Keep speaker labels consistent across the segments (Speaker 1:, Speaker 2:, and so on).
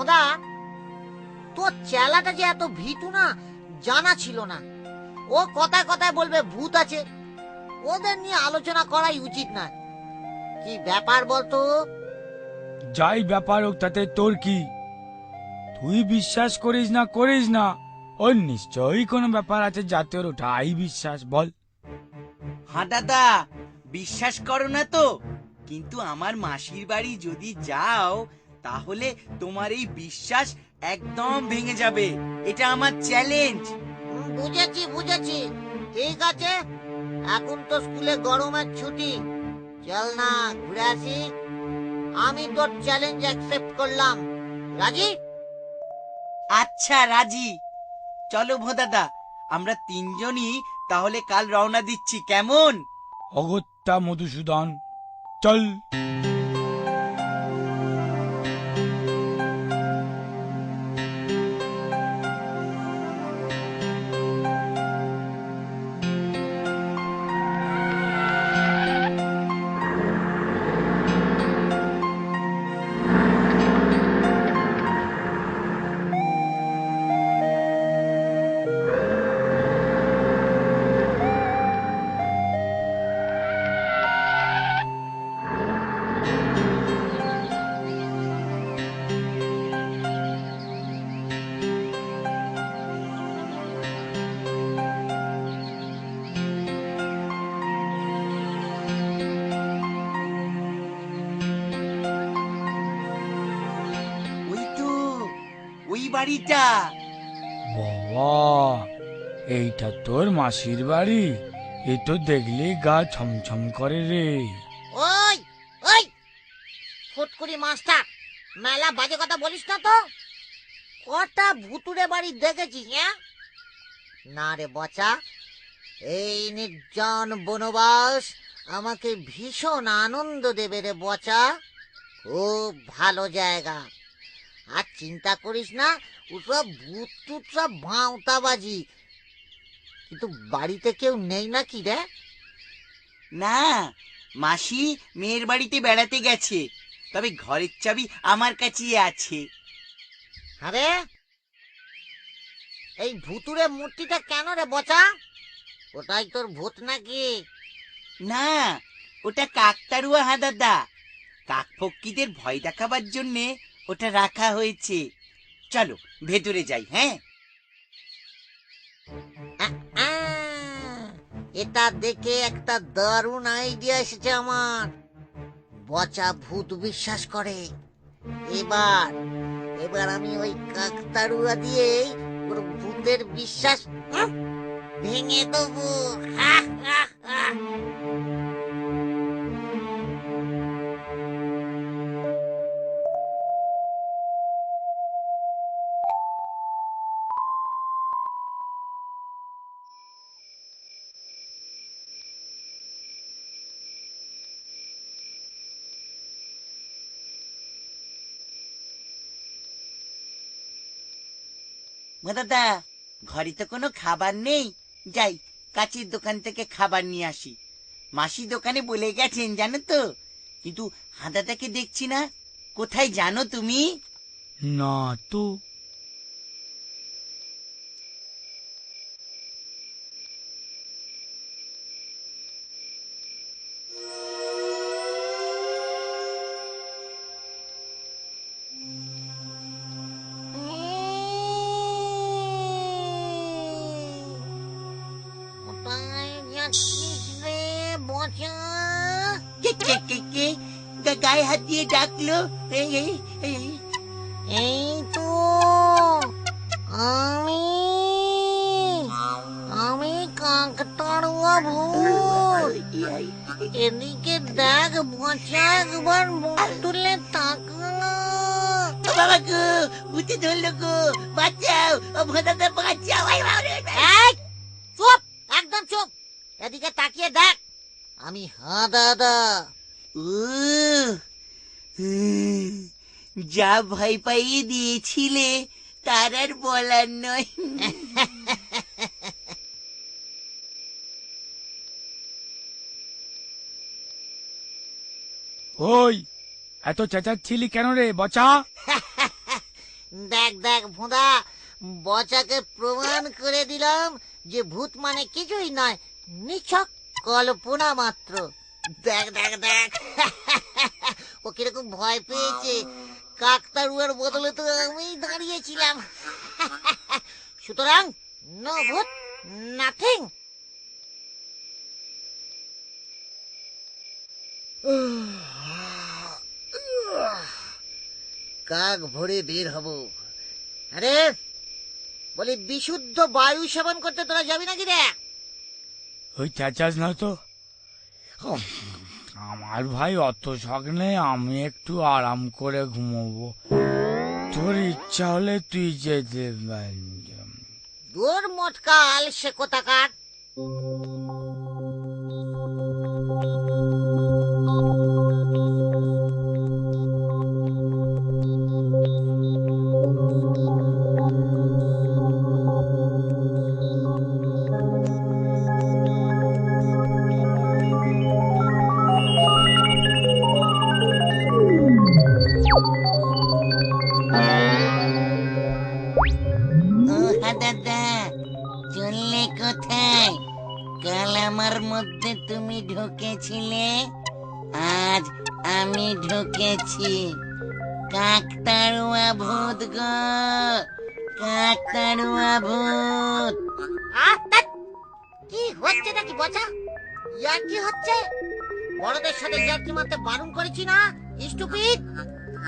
Speaker 1: ভোদা, তোর চেলাটা যে এত ভীতু না জানা ছিল না। ও কথায় কথায় বলবে ভূত আছে। ওদের নিয়ে আলোচনা করাই উচিত না। কি ব্যাপার বলতো?
Speaker 2: যাই ব্যাপার হোক তাতে তোর কি? তুই বিশ্বাস করিস না, ওর নিশ্চয়ই কোনো ব্যাপার আছে যাতে ওর ওটাই বিশ্বাস। বল।
Speaker 3: হ্যাঁ দাদা, বিশ্বাস করো না তো, কিন্তু আমার মাসির বাড়ি যদি যাও তাহলে তোমার এই বিশ্বাস একদম ভেঙে যাবে। এটা আমার চ্যালেঞ্জ।
Speaker 1: বুঝেছি বুঝেছি, ঠিক আছে। এখন তো স্কুলে গরমের ছুটি, চল না ঘুরে আসি। আমি তোর চ্যালেঞ্জ অ্যাকসেপ্ট করলাম। রাজি?
Speaker 3: আচ্ছা রাজি। চলো ভোদাদা, আমরা তিনজনই তাহলে কাল রওনা দিচ্ছি, কেমন?
Speaker 2: অগত্যা মধুসূদন, চল।
Speaker 3: ওই তো, ওই বাড়িটা।
Speaker 2: বাবা, এইটা তোর মাসির বাড়ি? এ তো দেখলে গা ছমছম করে রে।
Speaker 1: ওই ওই ফুটকুড়ি মাস্টার, মেলা বাজে কথা বলিস না তো। কটা ভুতুরে বাড়ি দেখেছিস? হ্যাঁ না রে বচা, এই নির্জন বনবাস আমাকে ভীষণ আনন্দ দেবে রে বচা। খুব ভালো জায়গা। আর চিন্তা করিস না, ওসব ভূত টুত সব ভাঁওতাবাজি। কিন্তু বাড়িতে কেউ নেই নাকি রে?
Speaker 3: না, মাসি মেয়ের বাড়িতে বেড়াতে গেছে, তবে ঘরের চাবি আমার কাছেই আছে।
Speaker 1: আরে এই ভুতুরে মূর্তিটা কেন রে বচা? ওটাই তোর ভূত নাকি?
Speaker 3: না, ওটা কাকতাড়ুয়া হাদাদা। কাকপক্ষীদের ভয় দেখাবার জন্যে ওটা রাখা হয়েছে। চলো ভেতরে যাই। হ্যাঁ,
Speaker 1: এটা দেখে একটা দারুণ আইডিয়া এসেছে আমার। বচা ভূত বিশ্বাস করে। এবার এবার আমি ওই কাকতাড়ুয়া দিয়ে ওর ভূতের বিশ্বাস ভেঙে দেবো।
Speaker 3: দাদা, ঘরে তো কোনো খাবার নেই। যাই কাছের দোকান থেকে খাবার নিয়ে আসি। মাসি দোকানে বলে গেছেন জানো তো, কিন্তু হাদাটাকে দেখছি না। কোথায় জানো তুমি?
Speaker 2: না তো।
Speaker 1: কোথায় যাচ্ছিস রে বচা?
Speaker 3: কে কে কে কে গায়ে হাত দিয়ে ডাকলো? এই এই এই
Speaker 1: এই তো আমি আমি কাকতাড়ুয়া ভূত। এদিকে দেখ বচা, একবার মুখ তুলে তাকা।
Speaker 3: বাবা গো, ভূতে ধরলো গো, বাঁচাও, ও ভোদাদা বাঁচাও।
Speaker 1: এই চুপ, একদম চুপ। এদিকে তাকিয়ে দেখ, আমি হাদাদা।
Speaker 3: ও, যা ভয় পাইয়ে দিয়েছিলে তার আর বলার নয়।
Speaker 2: ওই, এত চেঁচাচ্ছিলি কেন রে বচা?
Speaker 1: দেখ দেখ ভোঁদা, বচাকে প্রমাণ করে দিলাম যে ভূত মানে কিছুই নয়, নিছক কল্পনা মাত্র। দেখ দেখ দেখ ও কিরকম ভয় পেয়েছে। কাকতাড়ুয়ার বদলে তো আমি দাঁড়িয়েছিলাম। সুতরাং নো ভূত, নাথিং। কাক ভরে বের হব। আরে বলি, বিশুদ্ধ বায়ু সেবন করতে তোরা যাবি নাকি রে?
Speaker 2: ওই চেঁচাস না তো। আমার ভাই অত শখ নেই, আমি একটু আরাম করে ঘুমোবো। তোর ইচ্ছা হলে তুই যেতে পারবি।
Speaker 1: দূর মোটকাল সে কোথাকার।
Speaker 4: দাদা, চললে কোথায়? কাল আমার মধ্যে তুমি ঢুকেছিলে, আজ আমি ঢুকেছি। কাকতাড়ুয়া ভূত গো, কাকতাড়ুয়া ভূত।
Speaker 1: কি হচ্ছে নাকি বচা? ইয়ার কি হচ্ছে? বড়দের সাথে ইয়ার্কি মারতে বারণ করেছি না, স্টুপিড?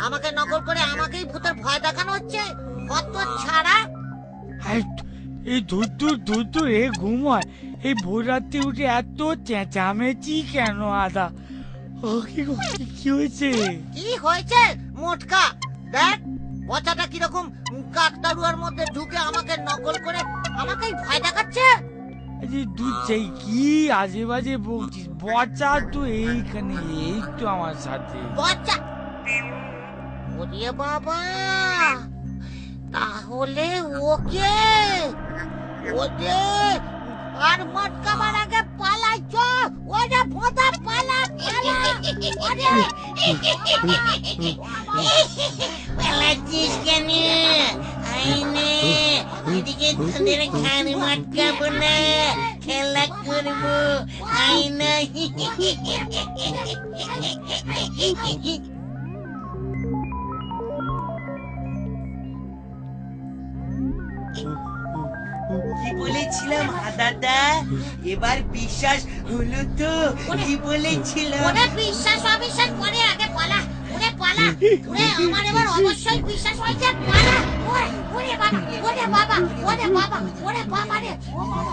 Speaker 1: আমাকে নকল করে আমাকেই ভূতের ভয় দেখানো হচ্ছে। কত ছাড়া!
Speaker 2: এই ধুর এ ঘুমায়। এই ভোর রাত্রে উঠে এত চেঁচামেচি কেন আদা? ও কি হয়েছে?
Speaker 1: কি হয়েছে মোটকা? দেখ বচাটা কিরকম কাকতাড়ুয়ার মধ্যে ঢুকে আমাকে নকল করে আমাকেই ভয় দেখাচ্ছে।
Speaker 2: তুই চাই কি আজে বাজে বলছিস? বচা তো এইখানে, এই তো আমার সাথে।
Speaker 1: বচা! ওরে বাবা, তাহলে ওকে ওরে আর মটকাবার আগে পালাই চ। ওরে ভোঁতা পালা পালা। ওরে
Speaker 4: পালাচ্ছিস কেন? আইনে এদিকে তোদের ঘাড় মটকাবো না, খেলা করবো। আইনা
Speaker 3: কি বলেছিলাম দাদা? এবার বিশ্বাস হলো তো? কি বলেছিলাম?
Speaker 1: ওরে বিশ্বাস অবিশ্বাস পরে, আগে পালা। ওরে পালা। ওরে আমার এবার অবশ্যই বিশ্বাস হয়েছে। পালা। ওরে বাবা, ওরে বাবা, ওরে বাবা, ওরে বাবা রে। ও বাবা।